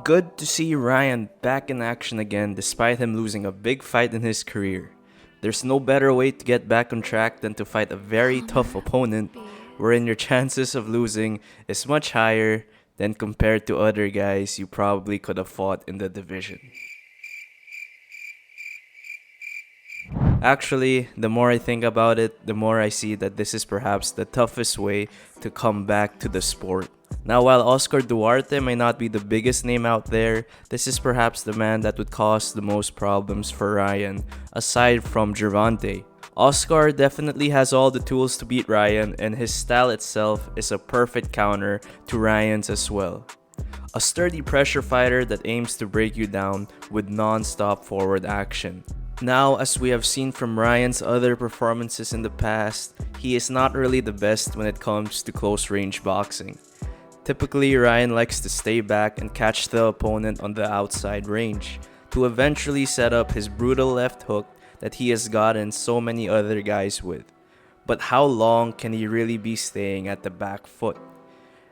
Good to see Ryan back in action again despite him losing a big fight in his career. There's no better way to get back on track than to fight a very tough opponent wherein your chances of losing is much higher than compared to other guys you probably could have fought in the division. Actually, the more I think about it, the more I see that this is perhaps the toughest way to come back to the sport. Now, while Oscar Duarte may not be the biggest name out there, this is perhaps the man that would cause the most problems for Ryan, aside from Gervonta. Oscar definitely has all the tools to beat Ryan, and his style itself is a perfect counter to Ryan's as well. A sturdy pressure fighter that aims to break you down with non-stop forward action. Now, as we have seen from Ryan's other performances in the past, he is not really the best when it comes to close range boxing. Typically, Ryan likes to stay back and catch the opponent on the outside range, to eventually set up his brutal left hook that he has gotten so many other guys with. But how long can he really be staying at the back foot?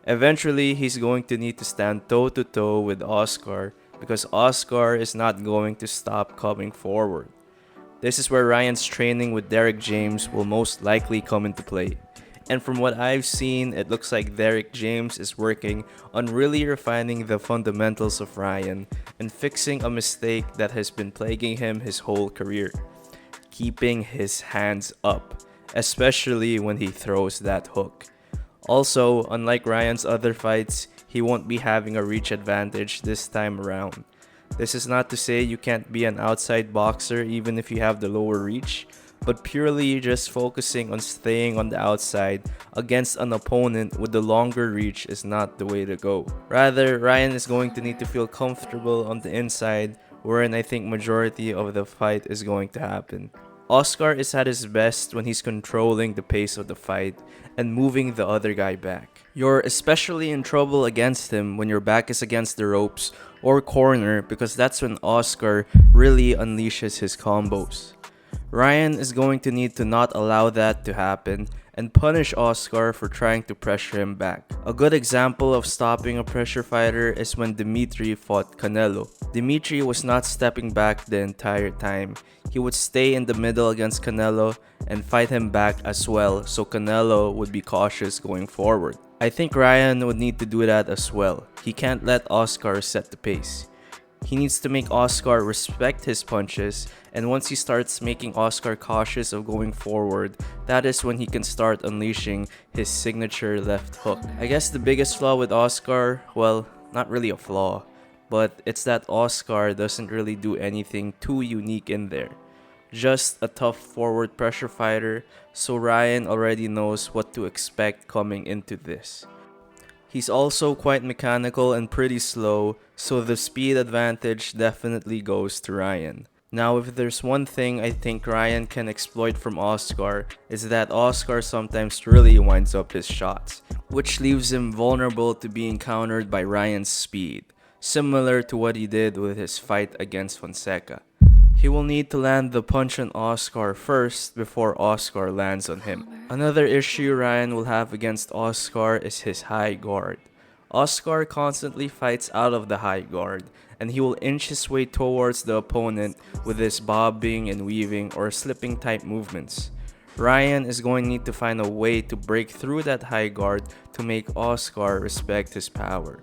Eventually, he's going to need to stand toe-to-toe with Oscar because Oscar is not going to stop coming forward. This is where Ryan's training with Derrick James will most likely come into play. And from what I've seen, it looks like Derrick James is working on really refining the fundamentals of Ryan and fixing a mistake that has been plaguing him his whole career. Keeping his hands up, especially when he throws that hook. Also, unlike Ryan's other fights, he won't be having a reach advantage this time around. This is not to say you can't be an outside boxer even if you have the lower reach, but purely just focusing on staying on the outside against an opponent with the longer reach is not the way to go. Rather, Ryan is going to need to feel comfortable on the inside, wherein I think majority of the fight is going to happen. Oscar is at his best when he's controlling the pace of the fight and moving the other guy back. You're especially in trouble against him when your back is against the ropes or corner because that's when Oscar really unleashes his combos. Ryan is going to need to not allow that to happen and punish Oscar for trying to pressure him back. A good example of stopping a pressure fighter is when Dimitri fought Canelo. Dimitri was not stepping back the entire time. He would stay in the middle against Canelo and fight him back as well, so Canelo would be cautious going forward. I think Ryan would need to do that as well. He can't let Oscar set the pace. He needs to make Oscar respect his punches, and once he starts making Oscar cautious of going forward, that is when he can start unleashing his signature left hook. I guess the biggest flaw with Oscar, well, not really a flaw, but it's that Oscar doesn't really do anything too unique in there. Just a tough forward pressure fighter, so Ryan already knows what to expect coming into this. He's also quite mechanical and pretty slow, so the speed advantage definitely goes to Ryan. Now, if there's one thing I think Ryan can exploit from Oscar, is that Oscar sometimes really winds up his shots, which leaves him vulnerable to being countered by Ryan's speed, similar to what he did with his fight against Fonseca. He will need to land the punch on Oscar first before Oscar lands on him. Another issue Ryan will have against Oscar is his high guard. Oscar constantly fights out of the high guard, and he will inch his way towards the opponent with his bobbing and weaving or slipping type movements. Ryan is going to need to find a way to break through that high guard to make Oscar respect his power.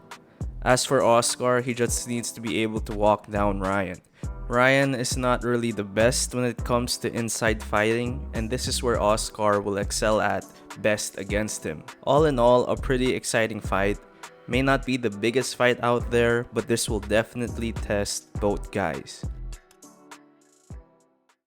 As for Oscar, he just needs to be able to walk down Ryan. Ryan is not really the best when it comes to inside fighting, and this is where Oscar will excel at best against him. All in all, a pretty exciting fight. May not be the biggest fight out there, but this will definitely test both guys.